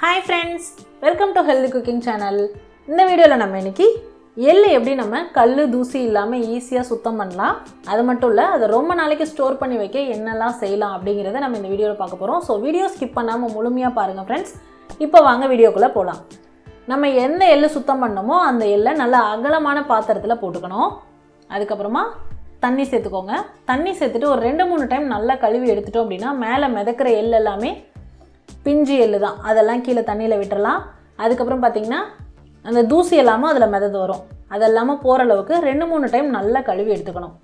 Hi friends, welcome to Healthy Cooking Channel. இந்த வீடியோல நம்ம இன்னைக்கு எள்ளு எப்படி நம்ம கல்லு தூசி இல்லாம ஈஸியா சுத்தம் பண்ணலாம். அது மட்டும் இல்ல அத ரொம்ப நாளைக்கு ஸ்டோர் பண்ணி வைக்க என்னெல்லாம் செய்யலாம் அப்படிங்கறதை நம்ம இந்த வீடியோல பார்க்க போறோம். சோ வீடியோ ஸ்கிப் பண்ணாம முழுமையா பாருங்க फ्रेंड्स. இப்போ வாங்க வீடியோக்குள்ள போலாம். நம்ம எந்த எள்ளு சுத்தம் பண்ணோமோ அந்த எள்ளை நல்ல அகலமான பாத்திரத்துல போட்டுக்கணும். அதுக்கு அப்புறமா தண்ணி சேர்த்துக்கோங்க. தண்ணி சேர்த்துட்டு ஒரு 2-3 டைம் நல்லா கழுவி எடுத்துட்டோம் அப்படினா மேலே மிதக்கிற எள்ளு எல்லாமே பிஞ்சி எள்ளு தான். அதெல்லாம் கீழே தண்ணியில் விட்டுறலாம். அதுக்கப்புறம் பார்த்தீங்கன்னா அந்த தூசி எல்லாமே அதில் மிதந்து வரும். அதெல்லாம போகிற அளவுக்கு 2-3 டைம் நல்லா கழுவி எடுத்துக்கணும்.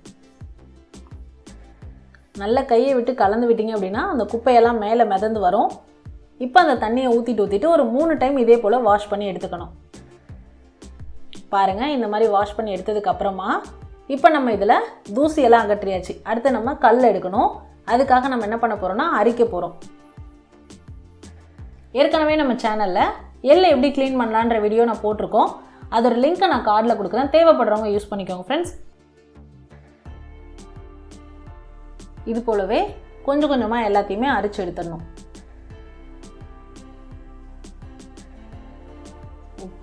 நல்லா கையை விட்டு கலந்து விட்டீங்க அப்படின்னா அந்த குப்பையெல்லாம் மேலே மிதந்து வரும். இப்போ அந்த தண்ணியை ஊற்றிட்டு ஒரு 3 டைம் இதே போல் வாஷ் பண்ணி எடுத்துக்கணும். பாருங்கள், இந்த மாதிரி வாஷ் பண்ணி எடுத்ததுக்கப்புறமா இப்போ நம்ம இதில் தூசியெல்லாம் அகற்றியாச்சு. அடுத்து நம்ம கல் எடுக்கணும். அதுக்காக நம்ம என்ன பண்ண போகிறோம்னா அரிக்க போகிறோம். ஏற்கனவே நம்ம சேனலில் எள்ளை எப்படி க்ளீன் பண்ணலான்ற வீடியோ நான் போட்டிருக்கோம். அதோட லிங்க்கை நான் கார்டில் கொடுக்குறேன். தேவைப்படுறவங்க யூஸ் பண்ணிக்கோங்க ஃப்ரெண்ட்ஸ். இது போலவே கொஞ்சம் கொஞ்சமாக எல்லாத்தையுமே அரிச்சு எடுத்துடணும்.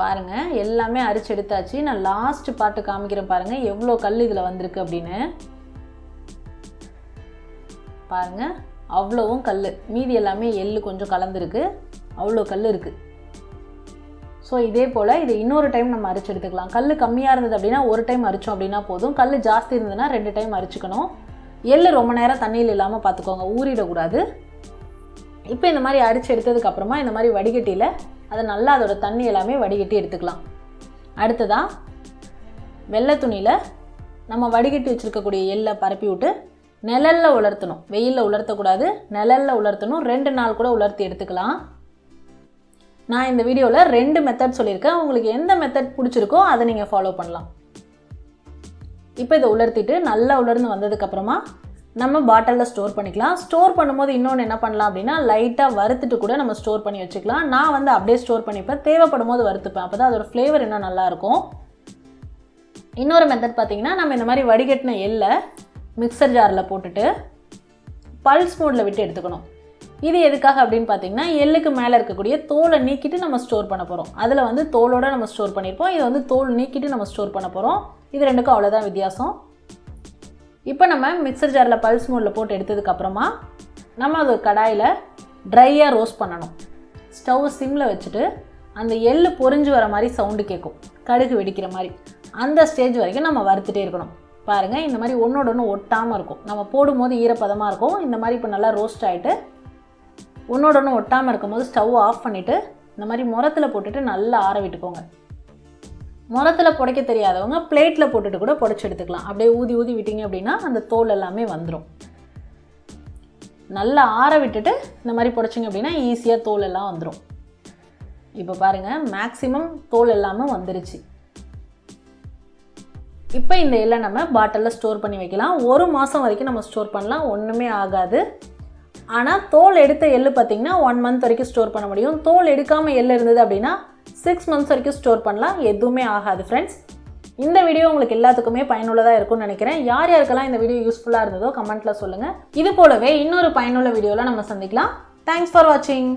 பாருங்கள், எல்லாமே அரிச்சு எடுத்தாச்சு. நான் லாஸ்ட் பார்ட்டு காமிக்கிறேன் பாருங்கள் எவ்வளோ கல் இதில் வந்திருக்கு அப்படின்னு. பாருங்கள், அவ்வளோவும் கல். மீதி எல்லாமே எள்ளு கொஞ்சம் கலந்துருக்கு. அவ்வளோ கல் இருக்குது. ஸோ இதே போல் இதை இன்னொரு டைம் நம்ம அரிச்சு எடுத்துக்கலாம். கல் கம்மியாக இருந்தது அப்படின்னா ஒரு டைம் அரிச்சோம் அப்படின்னா போதும். கல் ஜாஸ்தி இருந்ததுன்னா 2 டைம் அரிச்சுக்கணும். எள்ளு ரொம்ப நேரம் தண்ணியில் இல்லாமல் பார்த்துக்கோங்க, ஊறிடக்கூடாது. இப்போ இந்த மாதிரி அரிச்சு எடுத்ததுக்கப்புறமா இந்த மாதிரி வடிகட்டியில் அதை நல்லா அதோட தண்ணி எல்லாமே வடிகட்டி எடுத்துக்கலாம். அடுத்ததாக வெள்ளை துணியில் நம்ம வடிகட்டி வச்சுருக்கக்கூடிய எள்ளை பரப்பி விட்டு நிழலில் உலர்த்தணும். வெயிலில் உலர்த்தக்கூடாது, நிழலில் உலர்த்தணும். 2 நாள் கூட உலர்த்தி எடுத்துக்கலாம். நான் இந்த வீடியோவில் 2 மெத்தட் சொல்லியிருக்கேன். உங்களுக்கு எந்த மெத்தட் பிடிச்சிருக்கோ அதை நீங்கள் ஃபாலோ பண்ணலாம். இப்போ இதை உலர்த்திட்டு நல்லா உலர்ந்து வந்ததுக்கப்புறமா நம்ம பாட்டிலில் ஸ்டோர் பண்ணிக்கலாம். ஸ்டோர் பண்ணும்போது இன்னொன்று என்ன பண்ணலாம் அப்படின்னா லைட்டாக வறுத்துட்டு கூட நம்ம ஸ்டோர் பண்ணி வச்சுக்கலாம். நான் வந்து அப்படியே ஸ்டோர் பண்ணிப்பேன். தேவைப்படும் போது வறுத்துப்பேன். அப்போ தான் அதோட ஃப்ளேவர் இன்னும் நல்லாயிருக்கும். இன்னொரு மெத்தட் பார்த்திங்கன்னா நம்ம இந்த மாதிரி வடிகட்டின எள்ளை மிக்சர் ஜாரில் போட்டுட்டு பல்ஸ் மோடில் விட்டு எடுத்துக்கணும். இது எதுக்காக அப்படின்னு பார்த்தீங்கன்னா எள்ளுக்கு மேலே இருக்கக்கூடிய தோலை நீக்கிட்டு நம்ம ஸ்டோர் பண்ண போகிறோம். அதில் வந்து தோலோடு நம்ம ஸ்டோர் பண்ணியிருப்போம். இது வந்து தோல் நீக்கிட்டு நம்ம ஸ்டோர் பண்ண போகிறோம். இது ரெண்டுக்கும் அவ்வளோதான் வித்தியாசம். இப்போ நம்ம மிக்சர் ஜாரில் பல்ஸ் மோடில் போட்டு எடுத்ததுக்கப்புறமா நம்ம அது கடாயில் ட்ரையாக ரோஸ்ட் பண்ணணும். ஸ்டவ் சிம்மில் வச்சுட்டு அந்த எள்ளு பொரிஞ்சு வர மாதிரி சவுண்டு கேட்கும், கடுகு வெடிக்கிற மாதிரி. அந்த ஸ்டேஜ் வரைக்கும் நம்ம வறுத்துட்டே இருக்கணும். பாருங்கள், இந்த மாதிரி ஒன்றோட ஒன்று ஒட்டாமல் இருக்கும். நம்ம போடும்போது ஈரப்பதமாக இருக்கும். இந்த மாதிரி இப்போ நல்லா ரோஸ்ட் ஆகிட்டு ஒன்றோட ஒன்று ஒட்டாமல் இருக்கும்போது ஸ்டவ் ஆஃப் பண்ணிவிட்டு இந்த மாதிரி முரத்தில் போட்டுட்டு நல்லா ஆற விட்டுக்கோங்க. முரத்தில் புடைக்க தெரியாதவங்க பிளேட்டில் போட்டுட்டு கூட புடைச்சி எடுத்துக்கலாம். அப்படியே ஊதி ஊதி விட்டிங்க அப்படின்னா அந்த தோல் எல்லாமே வந்துடும். நல்லா ஆற விட்டுட்டு இந்த மாதிரி புடைச்சிங்க அப்படின்னா ஈஸியாக தோல் எல்லாம் வந்துடும். இப்போ பாருங்கள், மேக்ஸிமம் தோல் எல்லாமே வந்துருச்சு. இப்போ இந்த எள்ளை நம்ம பாட்டிலில் ஸ்டோர் பண்ணி வைக்கலாம். 1 மாதம் வரைக்கும் நம்ம ஸ்டோர் பண்ணலாம், ஒன்றுமே ஆகாது. ஆனால் தோல் எடுத்த எள்ளு பார்த்திங்கன்னா 1 மந்த் வரைக்கும் ஸ்டோர் பண்ண முடியும். தோல் எடுக்காமல் எள்ளு இருந்தது அப்படின்னா 6 மந்த்ஸ் வரைக்கும் ஸ்டோர் பண்ணலாம், எதுவுமே ஆகாது ஃப்ரெண்ட்ஸ். இந்த வீடியோ உங்களுக்கு எல்லாத்துக்குமே பயனுள்ளதாக இருக்கும்னு நினைக்கிறேன். யார் யாருக்கெல்லாம் இந்த வீடியோ யூஸ்ஃபுல்லாக இருந்ததோ கமெண்ட்டில் சொல்லுங்கள். இது போலவே இன்னொரு பயனுள்ள வீடியோவில் நம்ம சந்திக்கலாம். தேங்க்ஸ் ஃபார் வாட்சிங்.